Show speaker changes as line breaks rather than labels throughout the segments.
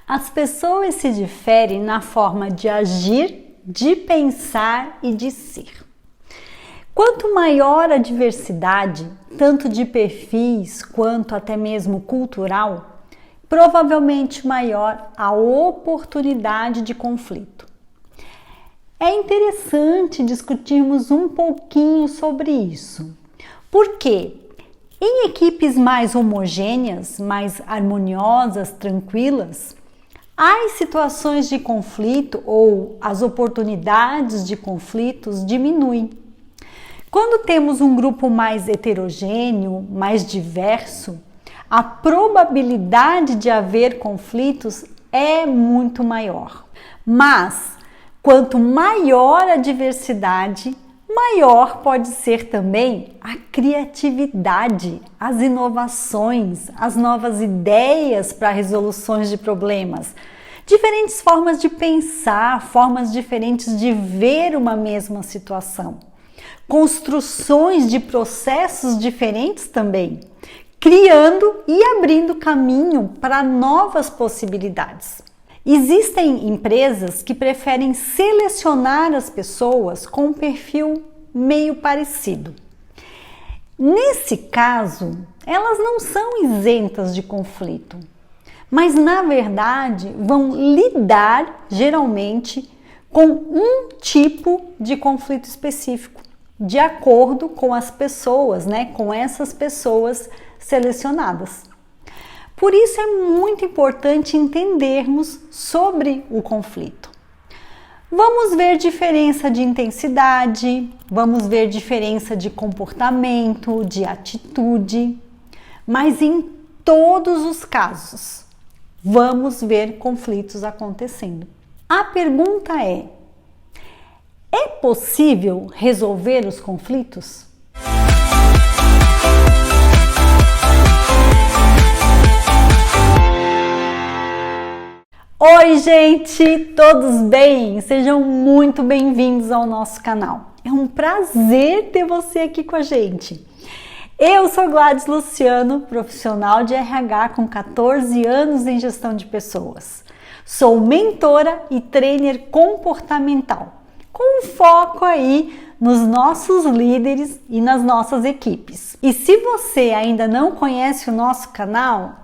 As pessoas se diferem na forma de agir, de pensar e de ser. Quanto maior a diversidade, tanto de perfis quanto até mesmo cultural, provavelmente maior a oportunidade de conflito. É interessante discutirmos um pouquinho sobre isso. Por quê? Em equipes mais homogêneas, mais harmoniosas, tranquilas, as situações de conflito ou as oportunidades de conflitos diminuem. Quando temos um grupo mais heterogêneo, mais diverso, a probabilidade de haver conflitos é muito maior. Mas, quanto maior a diversidade, maior pode ser também a criatividade, as inovações, as novas ideias para resoluções de problemas, diferentes formas de pensar, formas diferentes de ver uma mesma situação, construções de processos diferentes também, criando e abrindo caminho para novas possibilidades. Existem empresas que preferem selecionar as pessoas com um perfil meio parecido. Nesse caso, elas não são isentas de conflito, mas na verdade vão lidar geralmente com um tipo de conflito específico, de acordo com as pessoas, com essas pessoas selecionadas. Por isso é muito importante entendermos sobre o conflito. Vamos ver diferença de intensidade, vamos ver diferença de comportamento, de atitude, mas em todos os casos, vamos ver conflitos acontecendo. A pergunta é possível resolver os conflitos? Oi, gente! Todos bem? Sejam muito bem-vindos ao nosso canal. É um prazer ter você aqui com a gente. Eu sou Gladys Luciano, profissional de RH com 14 anos em gestão de pessoas. Sou mentora e trainer comportamental, com foco aí nos nossos líderes e nas nossas equipes. E se você ainda não conhece o nosso canal,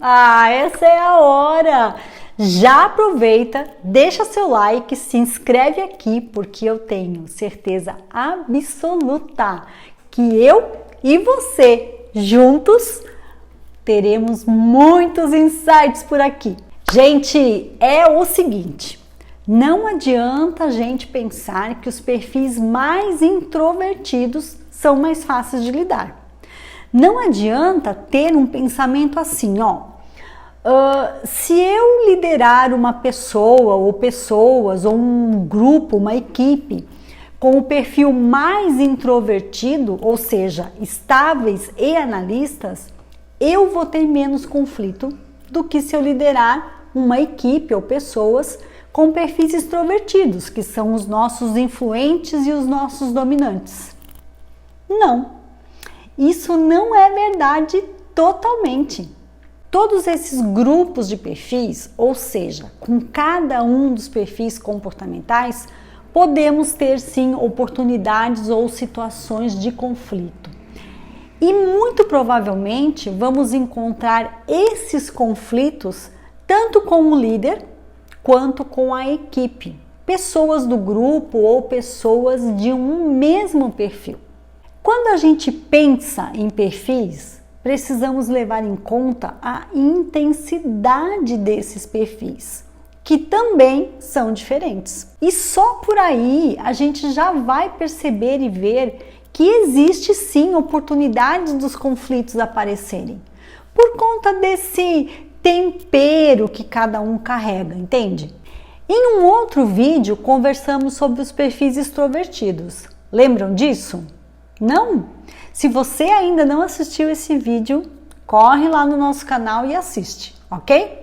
essa é a hora! Já aproveita, deixa seu like, se inscreve aqui, porque eu tenho certeza absoluta que eu e você juntos teremos muitos insights por aqui. Gente, é o seguinte, não adianta a gente pensar que os perfis mais introvertidos são mais fáceis de lidar. Não adianta ter um pensamento assim, se eu liderar uma pessoa ou pessoas ou um grupo, uma equipe com o perfil mais introvertido, ou seja, estáveis e analistas, eu vou ter menos conflito do que se eu liderar uma equipe ou pessoas com perfis extrovertidos, que são os nossos influentes e os nossos dominantes. Não, isso não é verdade totalmente. Todos esses grupos de perfis, ou seja, com cada um dos perfis comportamentais, podemos ter sim oportunidades ou situações de conflito. E muito provavelmente vamos encontrar esses conflitos tanto com o líder quanto com a equipe, pessoas do grupo ou pessoas de um mesmo perfil. Quando a gente pensa em perfis, precisamos levar em conta a intensidade desses perfis, que também são diferentes. E só por aí a gente já vai perceber e ver que existe sim oportunidades dos conflitos aparecerem, por conta desse tempero que cada um carrega, entende? Em um outro vídeo conversamos sobre os perfis extrovertidos. Lembram disso? Não? Se você ainda não assistiu esse vídeo, corre lá no nosso canal e assiste, ok?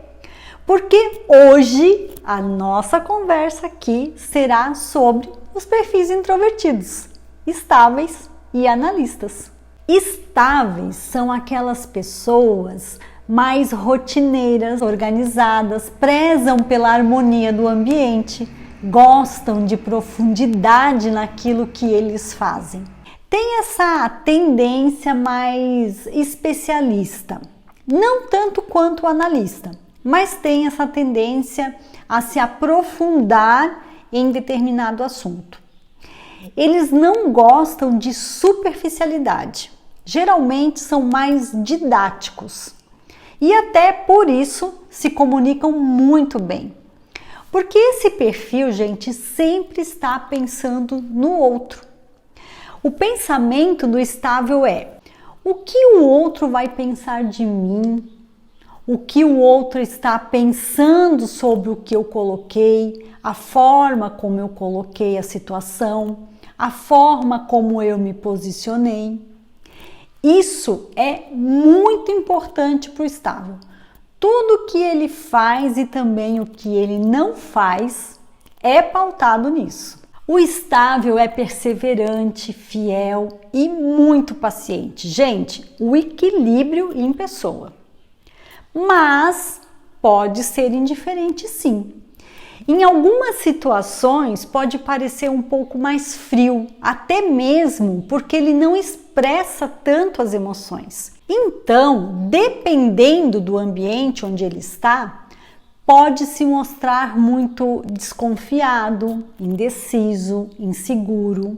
Porque hoje a nossa conversa aqui será sobre os perfis introvertidos, estáveis e analistas. Estáveis são aquelas pessoas mais rotineiras, organizadas, prezam pela harmonia do ambiente, gostam de profundidade naquilo que eles fazem. Tem essa tendência mais especialista, não tanto quanto o analista, mas tem essa tendência a se aprofundar em determinado assunto. Eles não gostam de superficialidade, geralmente são mais didáticos e até por isso se comunicam muito bem. Porque esse perfil, gente, sempre está pensando no outro. O pensamento do estável é: o que o outro vai pensar de mim? O que o outro está pensando sobre o que eu coloquei, a forma como eu coloquei a situação, a forma como eu me posicionei. Isso é muito importante para o estável. Tudo que ele faz e também o que ele não faz é pautado nisso. O estável é perseverante, fiel e muito paciente. Gente, o equilíbrio em pessoa. Mas pode ser indiferente sim. Em algumas situações pode parecer um pouco mais frio, até mesmo porque ele não expressa tanto as emoções. Então, dependendo do ambiente onde ele está, pode se mostrar muito desconfiado, indeciso, inseguro.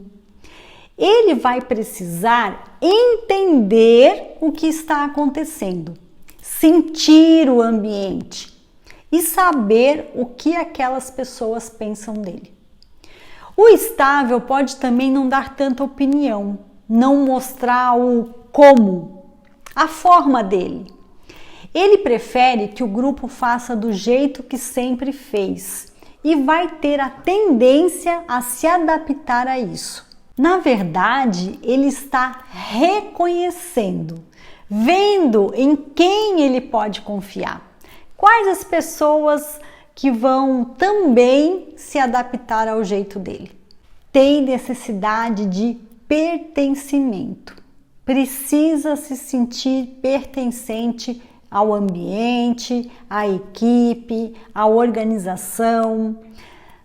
Ele vai precisar entender o que está acontecendo, sentir o ambiente e saber o que aquelas pessoas pensam dele. O estável pode também não dar tanta opinião, não mostrar o como, a forma dele. Ele prefere que o grupo faça do jeito que sempre fez e vai ter a tendência a se adaptar a isso. Na verdade, ele está reconhecendo, vendo em quem ele pode confiar. Quais as pessoas que vão também se adaptar ao jeito dele. Tem necessidade de pertencimento. Precisa se sentir pertencente ao ambiente, à equipe, à organização.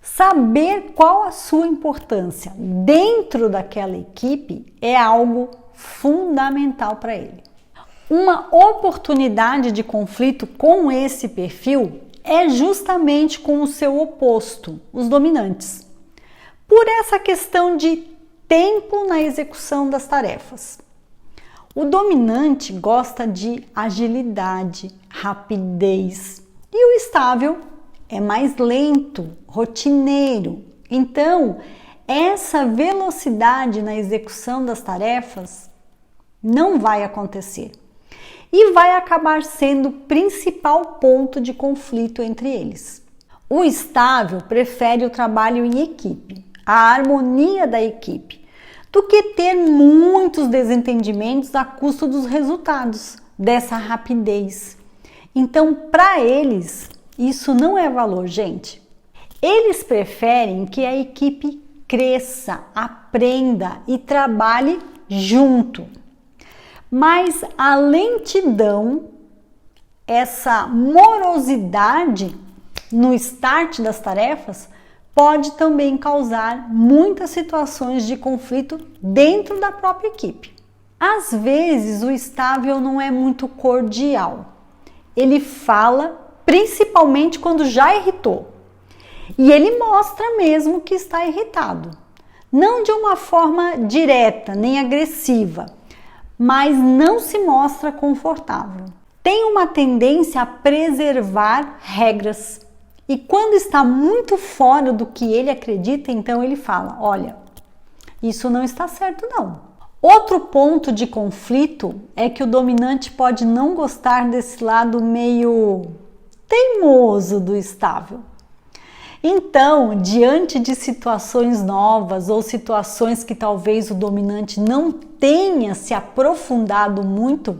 Saber qual a sua importância dentro daquela equipe é algo fundamental para ele. Uma oportunidade de conflito com esse perfil é justamente com o seu oposto, os dominantes. Por essa questão de tempo na execução das tarefas. O dominante gosta de agilidade, rapidez e o estável é mais lento, rotineiro. Então, essa velocidade na execução das tarefas não vai acontecer e vai acabar sendo o principal ponto de conflito entre eles. O estável prefere o trabalho em equipe, a harmonia da equipe, do que ter muitos desentendimentos a custo dos resultados, dessa rapidez. Então, para eles, isso não é valor, gente. Eles preferem que a equipe cresça, aprenda e trabalhe junto. Mas a lentidão, essa morosidade no start das tarefas, pode também causar muitas situações de conflito dentro da própria equipe. Às vezes, o estável não é muito cordial. Ele fala principalmente quando já irritou. E ele mostra mesmo que está irritado. Não de uma forma direta nem agressiva, mas não se mostra confortável. Tem uma tendência a preservar regras. E quando está muito fora do que ele acredita, então ele fala: olha, isso não está certo não. Outro ponto de conflito é que o dominante pode não gostar desse lado meio teimoso do estável. Então, diante de situações novas ou situações que talvez o dominante não tenha se aprofundado muito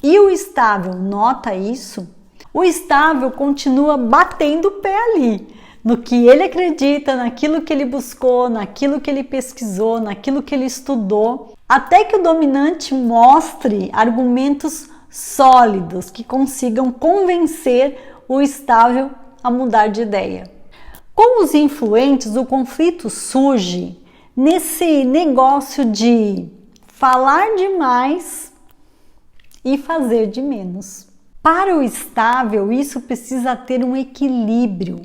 e o estável nota isso, o estável continua batendo o pé ali, no que ele acredita, naquilo que ele buscou, naquilo que ele pesquisou, naquilo que ele estudou, até que o dominante mostre argumentos sólidos que consigam convencer o estável a mudar de ideia. Com os influentes, o conflito surge nesse negócio de falar demais e fazer de menos. Para o estável, isso precisa ter um equilíbrio.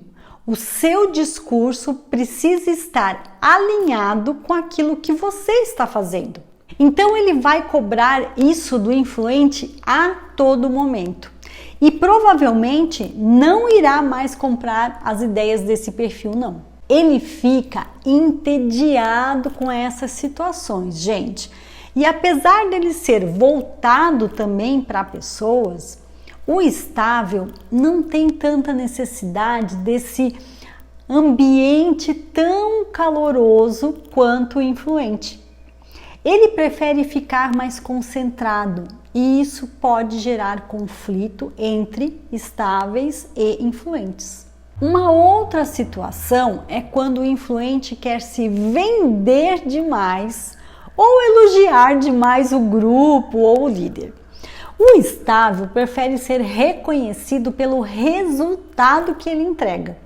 O seu discurso precisa estar alinhado com aquilo que você está fazendo. Então ele vai cobrar isso do influente a todo momento. E provavelmente não irá mais comprar as ideias desse perfil, não. Ele fica entediado com essas situações, gente. E apesar dele ser voltado também para pessoas, o estável não tem tanta necessidade desse ambiente tão caloroso quanto o influente. Ele prefere ficar mais concentrado e isso pode gerar conflito entre estáveis e influentes. Uma outra situação é quando o influente quer se vender demais ou elogiar demais o grupo ou o líder. O estável prefere ser reconhecido pelo resultado que ele entrega,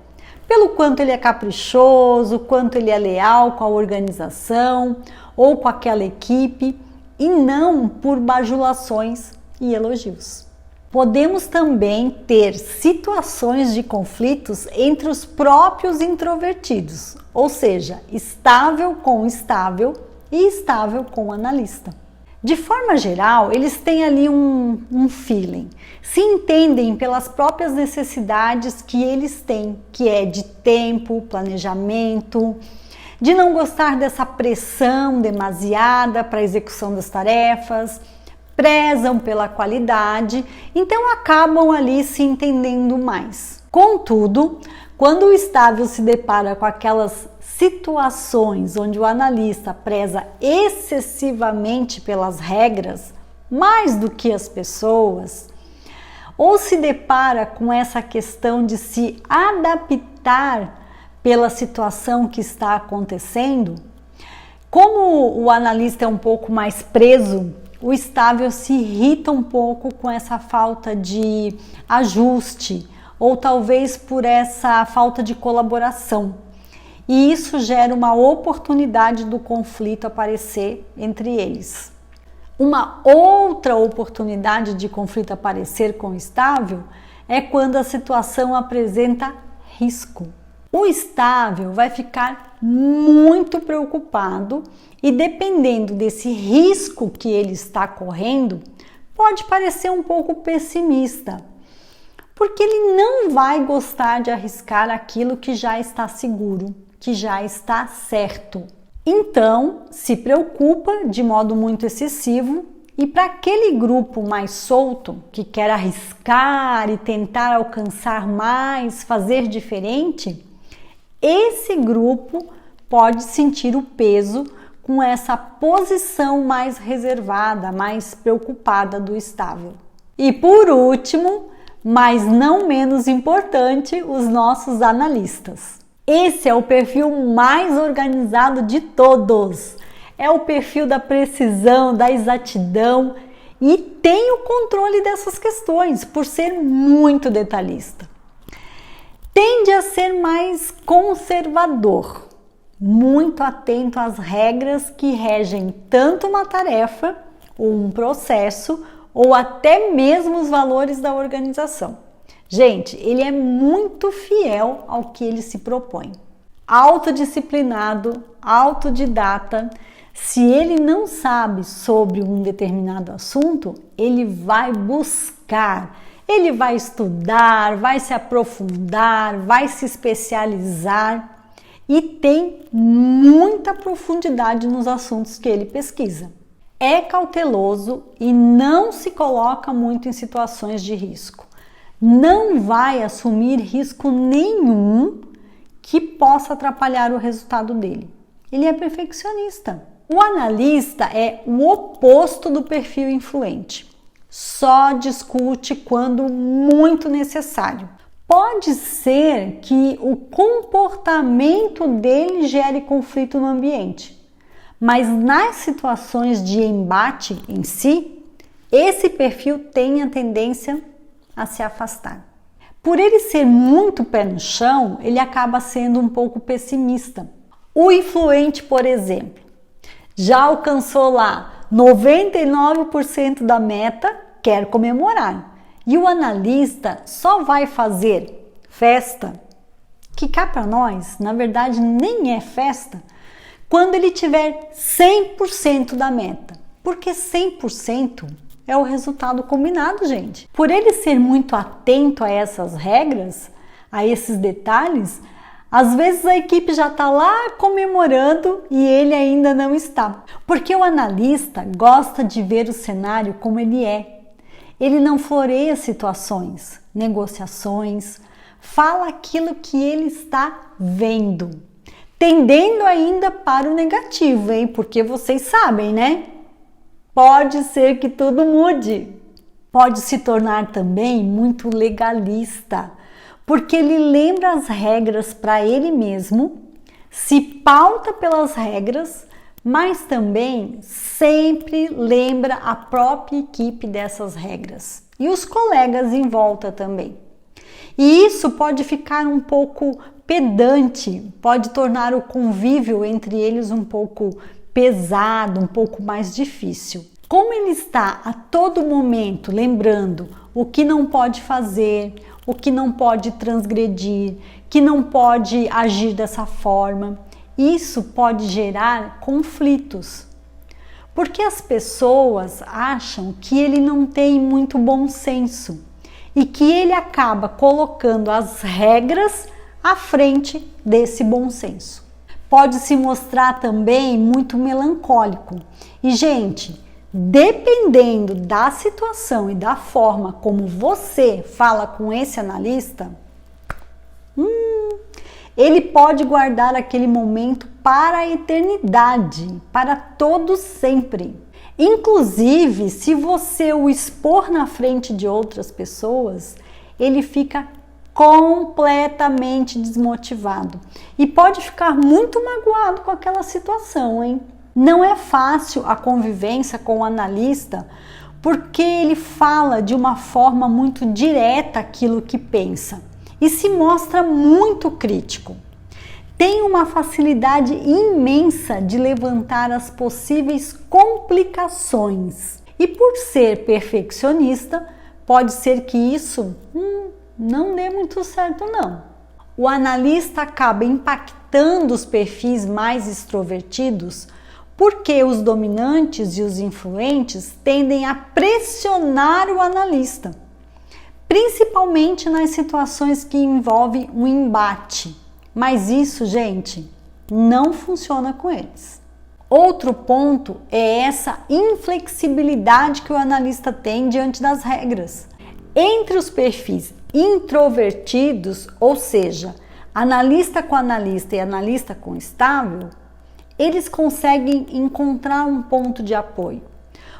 pelo quanto ele é caprichoso, quanto ele é leal com a organização ou com aquela equipe, e não por bajulações e elogios. Podemos também ter situações de conflitos entre os próprios introvertidos, ou seja, estável com estável e estável com analista. De forma geral, eles têm ali um feeling, se entendem pelas próprias necessidades que eles têm, que é de tempo, planejamento, de não gostar dessa pressão demasiada para a execução das tarefas, prezam pela qualidade, então acabam ali se entendendo mais. Contudo, quando o estável se depara com aquelas situações onde o analista preza excessivamente pelas regras, mais do que as pessoas, ou se depara com essa questão de se adaptar pela situação que está acontecendo, como o analista é um pouco mais preso, o estável se irrita um pouco com essa falta de ajuste ou talvez por essa falta de colaboração. E isso gera uma oportunidade do conflito aparecer entre eles. Uma outra oportunidade de conflito aparecer com o estável é quando a situação apresenta risco. O estável vai ficar muito preocupado e, dependendo desse risco que ele está correndo, pode parecer um pouco pessimista, porque ele não vai gostar de arriscar aquilo que já está seguro, que já está certo. Então, se preocupa de modo muito excessivo e para aquele grupo mais solto, que quer arriscar e tentar alcançar mais, fazer diferente, esse grupo pode sentir o peso com essa posição mais reservada, mais preocupada do estável. E por último, mas não menos importante, os nossos analistas. Esse é o perfil mais organizado de todos. É o perfil da precisão, da exatidão e tem o controle dessas questões por ser muito detalhista. Tende a ser mais conservador, muito atento às regras que regem tanto uma tarefa, ou um processo, ou até mesmo os valores da organização. Gente, ele é muito fiel ao que ele se propõe. Autodisciplinado, autodidata, se ele não sabe sobre um determinado assunto, ele vai buscar, ele vai estudar, vai se aprofundar, vai se especializar e tem muita profundidade nos assuntos que ele pesquisa. É cauteloso e não se coloca muito em situações de risco. Não vai assumir risco nenhum que possa atrapalhar o resultado dele. Ele é perfeccionista. O analista é o oposto do perfil influente. Só discute quando muito necessário. Pode ser que o comportamento dele gere conflito no ambiente, mas nas situações de embate em si, esse perfil tem a tendência a se afastar. Por ele ser muito pé no chão, ele acaba sendo um pouco pessimista. O influente, por exemplo, já alcançou lá 99% da meta, quer comemorar. E o analista só vai fazer festa, que cá para nós, na verdade, nem é festa, quando ele tiver 100% da meta. Porque 100% é o resultado combinado, gente. Por ele ser muito atento a essas regras, a esses detalhes, às vezes a equipe já está lá comemorando e ele ainda não está. Porque o analista gosta de ver o cenário como ele é. Ele não floreia situações, negociações, fala aquilo que ele está vendo. Tendendo ainda para o negativo, hein? Porque vocês sabem, né? Pode ser que tudo mude. Pode se tornar também muito legalista, porque ele lembra as regras para ele mesmo, se pauta pelas regras, mas também sempre lembra a própria equipe dessas regras e os colegas em volta também. E isso pode ficar um pouco pedante, pode tornar o convívio entre eles um pouco pesado, um pouco mais difícil. Como ele está a todo momento lembrando o que não pode fazer, o que não pode transgredir, que não pode agir dessa forma, isso pode gerar conflitos. Porque as pessoas acham que ele não tem muito bom senso e que ele acaba colocando as regras à frente desse bom senso. Pode se mostrar também muito melancólico. E, gente, dependendo da situação e da forma como você fala com esse analista, ele pode guardar aquele momento para a eternidade, para todo sempre. Inclusive, se você o expor na frente de outras pessoas, ele fica completamente desmotivado e pode ficar muito magoado com aquela situação, hein? Não é fácil a convivência com o analista porque ele fala de uma forma muito direta aquilo que pensa e se mostra muito crítico. Tem uma facilidade imensa de levantar as possíveis complicações e por ser perfeccionista, pode ser que isso não dê muito certo não. O analista acaba impactando os perfis mais extrovertidos porque os dominantes e os influentes tendem a pressionar o analista, principalmente nas situações que envolvem um embate. Mas isso, gente, não funciona com eles. Outro ponto é essa inflexibilidade que o analista tem diante das regras. Entre os perfis introvertidos, ou seja, analista com analista e analista com estável, eles conseguem encontrar um ponto de apoio,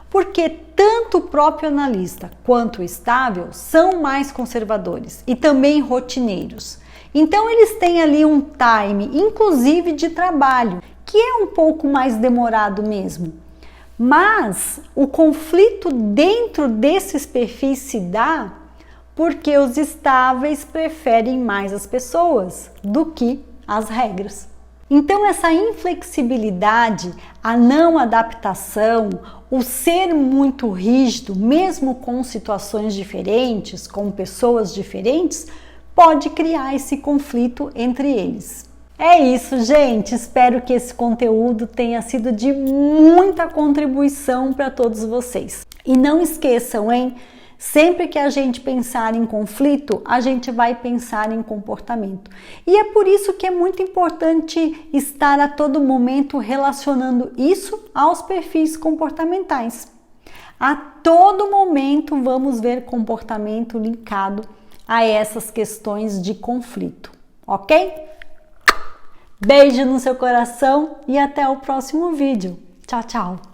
porque tanto o próprio analista quanto o estável são mais conservadores e também rotineiros. Então eles têm ali um time, inclusive de trabalho, que é um pouco mais demorado mesmo. Mas o conflito dentro desses perfis se dá porque os estáveis preferem mais as pessoas do que as regras. Então essa inflexibilidade, a não adaptação, o ser muito rígido, mesmo com situações diferentes, com pessoas diferentes, pode criar esse conflito entre eles. É isso, gente. Espero que esse conteúdo tenha sido de muita contribuição para todos vocês. E não esqueçam, hein? Sempre que a gente pensar em conflito, a gente vai pensar em comportamento. E é por isso que é muito importante estar a todo momento relacionando isso aos perfis comportamentais. A todo momento vamos ver comportamento linkado a essas questões de conflito, ok? Beijo no seu coração e até o próximo vídeo. Tchau, tchau!